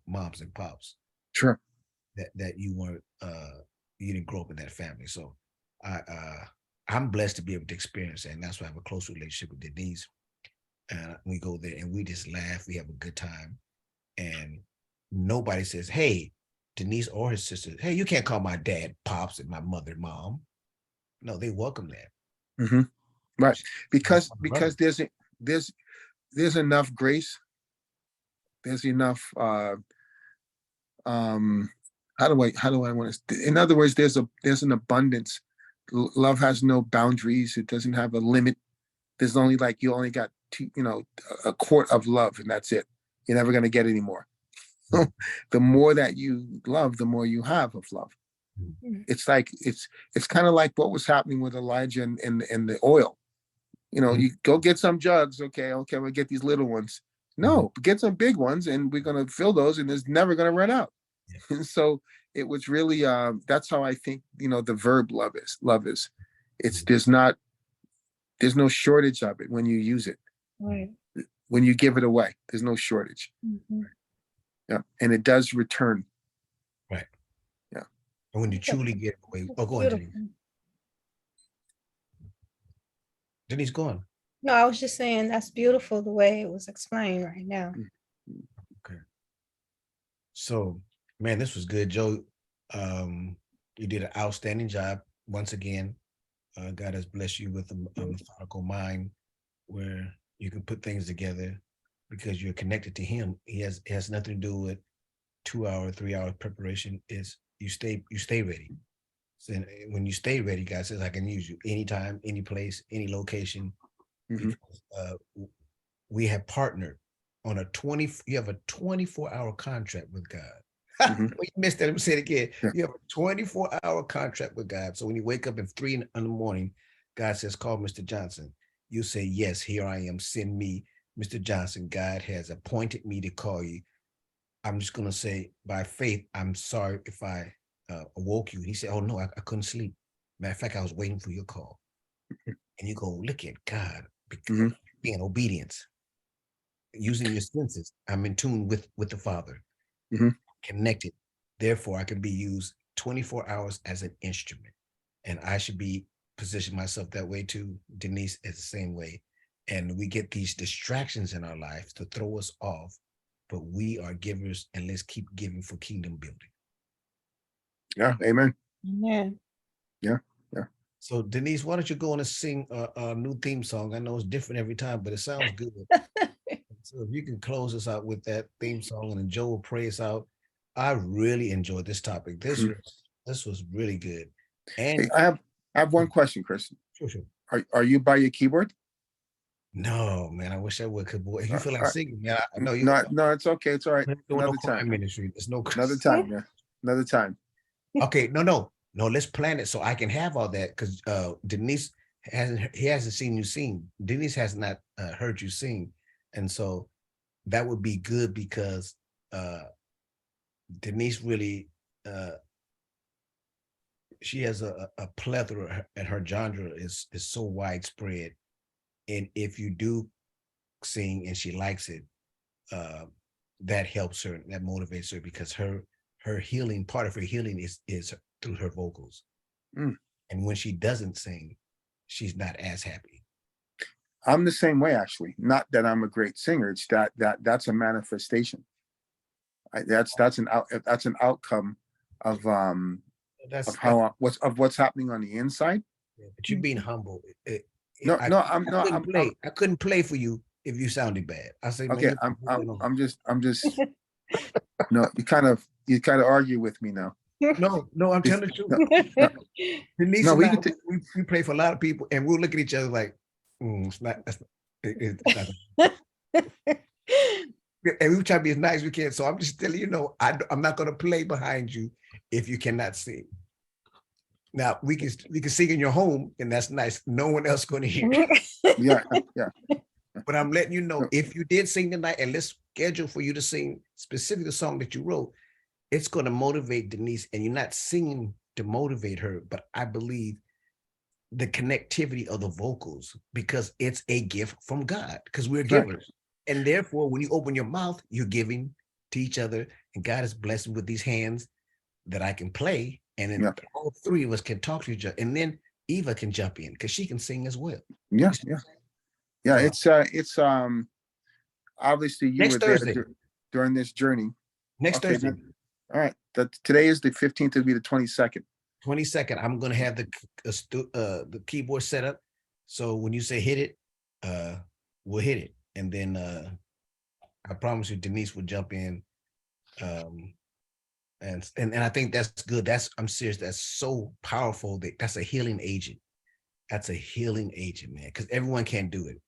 moms and pops Sure. that you weren't you didn't grow up in that family. So I'm blessed to be able to experience that, and that's why I have a close relationship with Denise. We go there and we just laugh. We have a good time, and nobody says, "Hey, Denise or his sister, hey, you can't call my dad Pops and my mother Mom." No, they welcome that. Mm-hmm. Right. That's Because my brother. there's there's enough grace. There's enough how do I want to, in other words, there's an abundance. Love has no boundaries. It doesn't have a limit. There's only like you only got a quart of love and that's it. You're never going to get any more. The more that you love, the more you have of love. It's like it's kind of like what was happening with Elijah and the oil. You go get some jugs. Okay, we'll get these little ones. No, get some big ones and we're going to fill those and it's never going to run out. And so it was really that's how I think, the verb love is. It's there's no shortage of it when you use it. Right. When you give it away, there's no shortage. Mhm. Yeah. And it does return. Right. Yeah. And when you truly get away, It's oh, go on, Denise. beautiful. Denise, go on. No, I was just saying that's beautiful the way it was explained right now. Okay. So, man, this was good, Joe. You did an outstanding job once again. God has blessed you with a methodical mind where you can put things together because you're connected to Him. It has nothing to do with 2 hour, 3 hour preparation. Is you stay ready. So when you stay ready, God says, I can use you anytime, any place, any location. Mhm. Because we have partnered on you have a 24-hour contract with God. Mhm. You missed that. Let me say it again. Yeah. You have a 24-hour contract with God. So when you wake up at 3 in the morning, God says, call Mr. Johnson. You say, yes, here I am. Send me, Mr. Johnson. God has appointed me to call you. I'm just going to say, by faith, I'm sorry if I awoke you. He said, oh, no, I couldn't sleep. Matter of fact, I was waiting for your call. And you go, look at God, Mhm. being obedience, using your senses. I'm in tune with the Father, Mhm. connected. Therefore, I can be used 24 hours as an instrument. And I should be position myself that way too. Denise is the same way. And we get these distractions in our lives to throw us off, but we are givers and let's keep giving for kingdom building. Yeah. Amen. Amen. Yeah. Yeah. So Denise, why don't you go on and sing a new theme song? I know it's different every time, but it sounds good. So if you can close us out with that theme song and then Joe will pray us out. I really enjoyed this topic. Mhm. This was really good. Hey, And I have one question, Chris. sure. Are you by your keyboard? No, man, I wish I would. Cause boy, if you feel like Uh, singing, man, I know you No, it's okay. It's all right. doing no Another choir time. ministry. There's no Another time. Yeah. Another time. okay, no. Let's plan it so I can have all that because Denise hasn't seen you sing. Denise has not heard you sing, and so that would be good because Denise really she has a plethora and her genre is so widespread. And if you do sing and she likes it, uh, that helps her, that motivates her because her healing, part of her healing is through her vocals. Mm. And when she doesn't sing, she's not as happy. I'm the same way, actually. Not that I'm a great singer. It's that's a manifestation. That's an outcome of That's what's happening on the inside. but you're being humble. No, I, no, I couldn't play for you if you sounded bad. I say, man, okay. I'm just no. You kind of argue with me now. no, I'm This- telling the truth. no, no, Denise no, and we I, can. we play for a lot of people, and we'll look at each other like, it's not. It's not. And we try to be as nice as we can. So I'm just telling you, I'm not going to play behind you if you cannot sing. Now we can sing in your home, and that's nice. No one else going to hear. Yeah. But I'm letting you know No. if you did sing tonight, and let's schedule for you to sing specifically the song that you wrote. It's going to motivate Denise, and you're not singing to motivate her, but I believe the connectivity of the vocals because it's a gift from God because we're Right. givers. And therefore, when you open your mouth, you're giving to each other, and God is blessing with these hands that I can play. And then Yeah. all three of us can talk to each other. And then Eva can jump in because she can sing as well. Yeah. It's obviously you Next were there Thursday. during this journey. Next Okay, Thursday. All right. Today is the 15th. It'll be the 22nd. 22nd. I'm gonna have the keyboard set up. So when you say hit it, we'll hit it. And then I promise you Denise will jump in. And I think that's good. I'm serious. That's so powerful. That's a healing agent. That's a healing agent, man. Because everyone can't do it.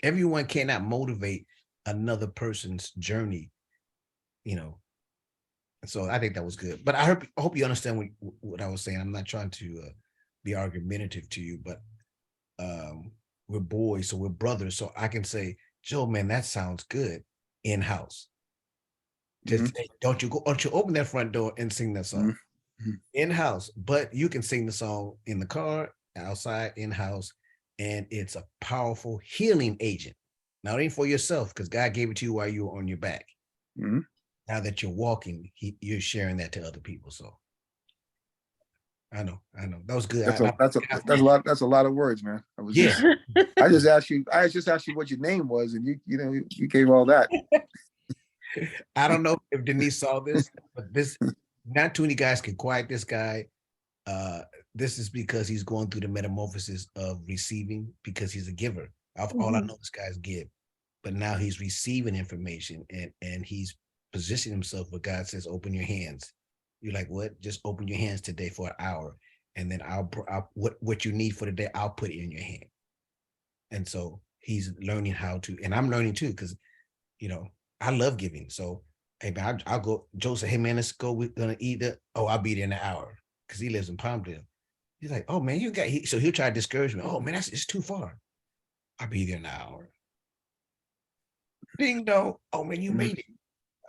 Everyone cannot motivate another person's journey, you know. So I think that was good. But I hope you understand what I was saying. I'm not trying to be argumentative to you, but we're boys, so we're brothers. So I can say, Joe, man, that sounds good in house. Just don't you open that front door and sing that song in-house, but you can sing the song in the car, outside, in-house, and it's a powerful healing agent. Not only for yourself, because God gave it to you while you were on your back. Now that you're walking, you're sharing that to other people. So I know. That was good. That's a lot of words, man. I just asked you what your name was, and you gave all that. I don't know if Denise saw this, but not too many guys can quiet this guy. This is because he's going through the metamorphosis of receiving, because he's a giver. All I know this guy's give, but now he's receiving information and he's positioning himself where God says, open your hands. You're like, what? Just open your hands today for an hour. And then I'll what you need for the day, I'll put it in your hand. And so he's learning how to, and I'm learning too, because, I love giving. So, hey, man, I'll go. Joe said, hey, man, let's go. We're going to eat it. Oh, I'll be there in an hour, because he lives in Palmdale. He's like, oh, man, so he'll try to discourage me. Oh, man, it's too far. I'll be there in an hour. Ding dong. Oh, man, you made it.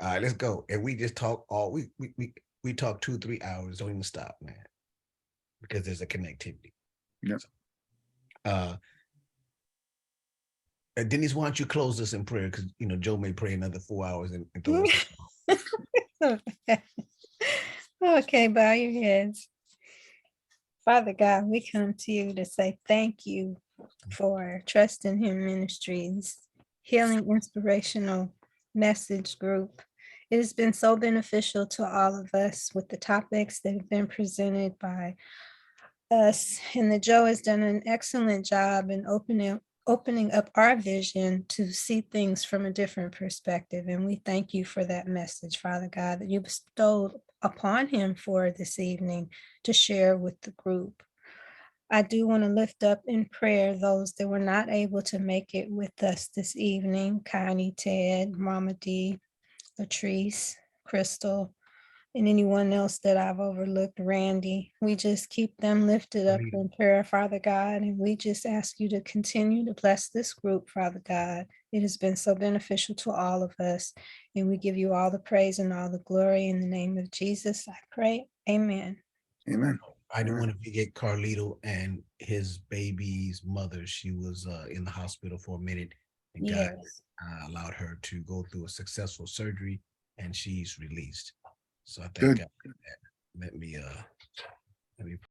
All right, let's go. And we just talk we talk 2-3 hours, don't even stop, man, because there's a connectivity. Yep. Denise, why don't you close us in prayer? Because Joe may pray another 4 hours and throw us. Okay, bow your heads. Father God, we come to you to say thank you for Trustinhimministries Healing Inspirational Message Group. It has been so beneficial to all of us with the topics that have been presented by us. And that Joe has done an excellent job in opening up our vision to see things from a different perspective. And we thank you for that message, Father God, that you bestowed upon him for this evening to share with the group. I do want to lift up in prayer those that were not able to make it with us this evening: Connie, Ted, Mama D, Latrice, Crystal, and anyone else that I've overlooked, Randy. We just keep them lifted up in prayer, Father God, and we just ask you to continue to bless this group, Father God. It has been so beneficial to all of us, and we give you all the praise and all the glory. In the name of Jesus, I pray. Amen. Amen. I didn't want to forget Carlito and his baby's mother. She was in the hospital for a minute, and God allowed her to go through a successful surgery, and she's released. So I thank God for that. Let me